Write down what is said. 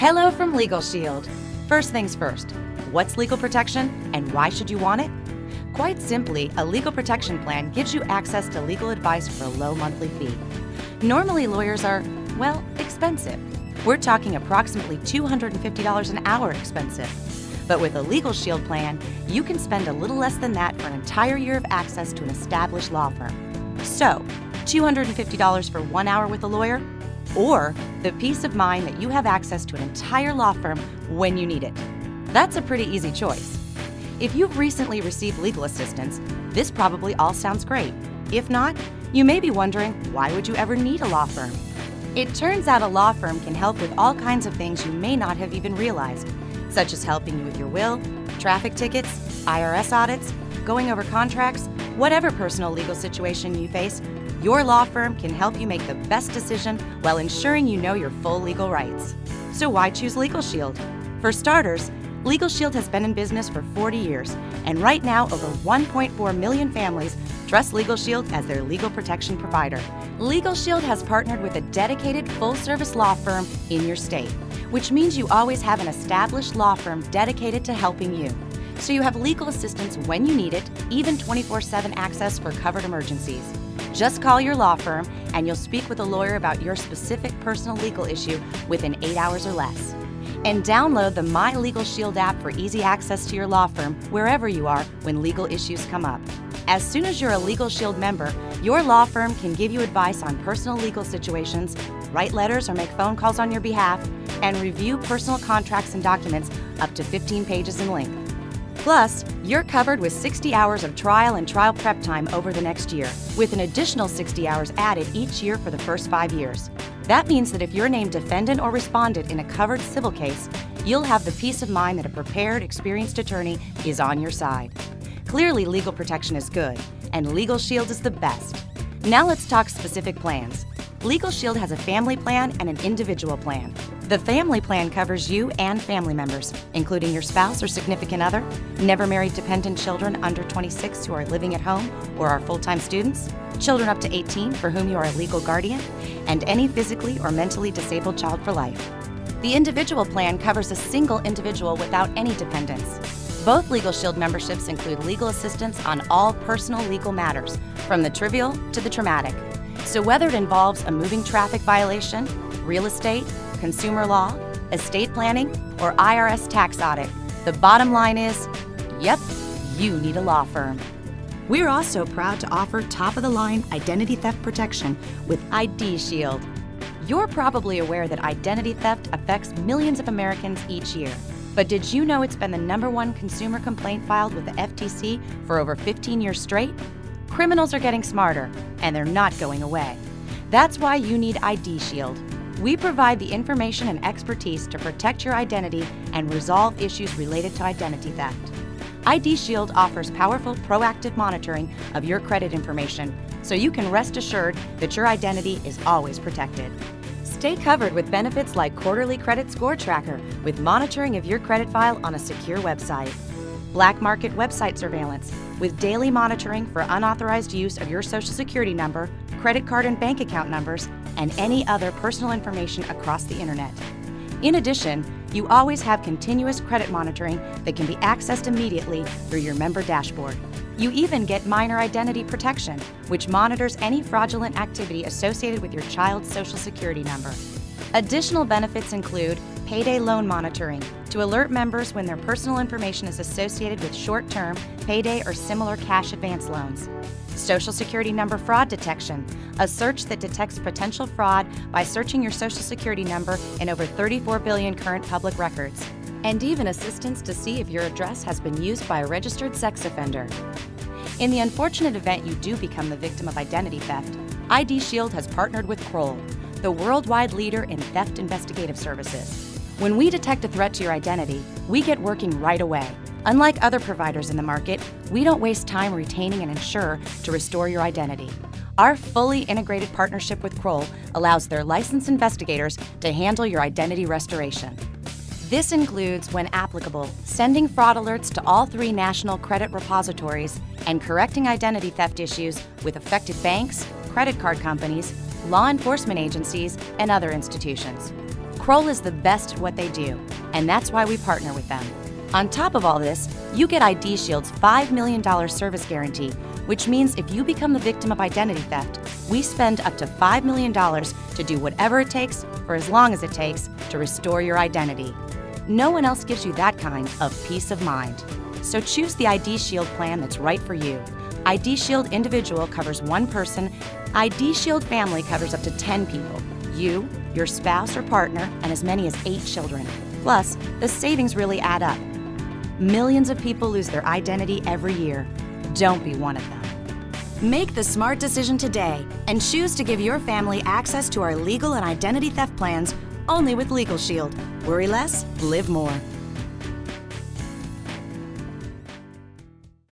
Hello from LegalShield. First things first, what's legal protection and why should you want it? Quite simply, a legal protection plan gives you access to legal advice for a low monthly fee. Normally, lawyers are, well, expensive. We're talking approximately $250 an hour expensive. But with a LegalShield plan, you can spend a little less than that for an entire year of access to an established law firm. So, $250 for 1 hour with a lawyer? Or the peace of mind that you have access to an entire law firm when you need it. That's a pretty easy choice. If you've recently received legal assistance, this probably all sounds great. If not, you may be wondering, why would you ever need a law firm? It turns out a law firm can help with all kinds of things you may not have even realized, such as helping you with your will, traffic tickets, IRS audits, going over contracts, whatever personal legal situation you face. Your law firm can help you make the best decision while ensuring you know your full legal rights. So why choose LegalShield? For starters, LegalShield has been in business for 40 years, and right now over 1.4 million families trust LegalShield as their legal protection provider. LegalShield has partnered with a dedicated full-service law firm in your state, which means you always have an established law firm dedicated to helping you. So you have legal assistance when you need it, even 24/7 access for covered emergencies. Just call your law firm and you'll speak with a lawyer about your specific personal legal issue within 8 hours or less. And download the My LegalShield app for easy access to your law firm wherever you are when legal issues come up. As soon as you're a LegalShield member, your law firm can give you advice on personal legal situations, write letters or make phone calls on your behalf, and review personal contracts and documents up to 15 pages in length. Plus, you're covered with 60 hours of trial and trial prep time over the next year, with an additional 60 hours added each year for the first 5 years. That means that if you're named defendant or respondent in a covered civil case, you'll have the peace of mind that a prepared, experienced attorney is on your side. Clearly, legal protection is good, and LegalShield is the best. Now let's talk specific plans. LegalShield has a family plan and an individual plan. The family plan covers you and family members, including your spouse or significant other, never married dependent children under 26 who are living at home or are full-time students, children up to 18 for whom you are a legal guardian, and any physically or mentally disabled child for life. The individual plan covers a single individual without any dependents. Both LegalShield memberships include legal assistance on all personal legal matters, from the trivial to the traumatic. So whether it involves a moving traffic violation, real estate, consumer law, estate planning, or IRS tax audit, the bottom line is, yep, you need a law firm. We're also proud to offer top-of-the-line identity theft protection with ID Shield. You're probably aware that identity theft affects millions of Americans each year. But did you know it's been the #1 consumer complaint filed with the FTC for over 15 years straight? Criminals are getting smarter, and they're not going away. That's why you need ID Shield. We provide the information and expertise to protect your identity and resolve issues related to identity theft. ID Shield offers powerful, proactive monitoring of your credit information, so you can rest assured that your identity is always protected. Stay covered with benefits like quarterly credit score tracker with monitoring of your credit file on a secure website. Black market website surveillance with daily monitoring for unauthorized use of your Social Security number, credit card and bank account numbers, and any other personal information across the internet. In addition, you always have continuous credit monitoring that can be accessed immediately through your member dashboard. You even get minor identity protection, which monitors any fraudulent activity associated with your child's Social Security number. Additional benefits include payday loan monitoring to alert members when their personal information is associated with short-term, payday, or similar cash advance loans. Social Security number fraud detection, a search that detects potential fraud by searching your Social Security number in over 34 billion current public records. And even assistance to see if your address has been used by a registered sex offender. In the unfortunate event you do become the victim of identity theft, ID Shield has partnered with Kroll, the worldwide leader in theft investigative services. When we detect a threat to your identity, we get working right away. Unlike other providers in the market, we don't waste time retaining an insurer to restore your identity. Our fully integrated partnership with Kroll allows their licensed investigators to handle your identity restoration. This includes, when applicable, sending fraud alerts to all 3 national credit repositories and correcting identity theft issues with affected banks, credit card companies, law enforcement agencies, and other institutions. Kroll is the best at what they do, and that's why we partner with them. On top of all this, you get LegalShield's $5 million service guarantee, which means if you become the victim of identity theft, we spend up to $5 million to do whatever it takes, for as long as it takes, to restore your identity. No one else gives you that kind of peace of mind. So choose the LegalShield plan that's right for you. LegalShield Individual covers one person. LegalShield Family covers up to 10 people. You, your spouse or partner, and as many as 8 children. Plus, the savings really add up. Millions of people lose their identity every year. Don't be one of them. Make the smart decision today and choose to give your family access to our legal and identity theft plans only with LegalShield. Worry less, live more.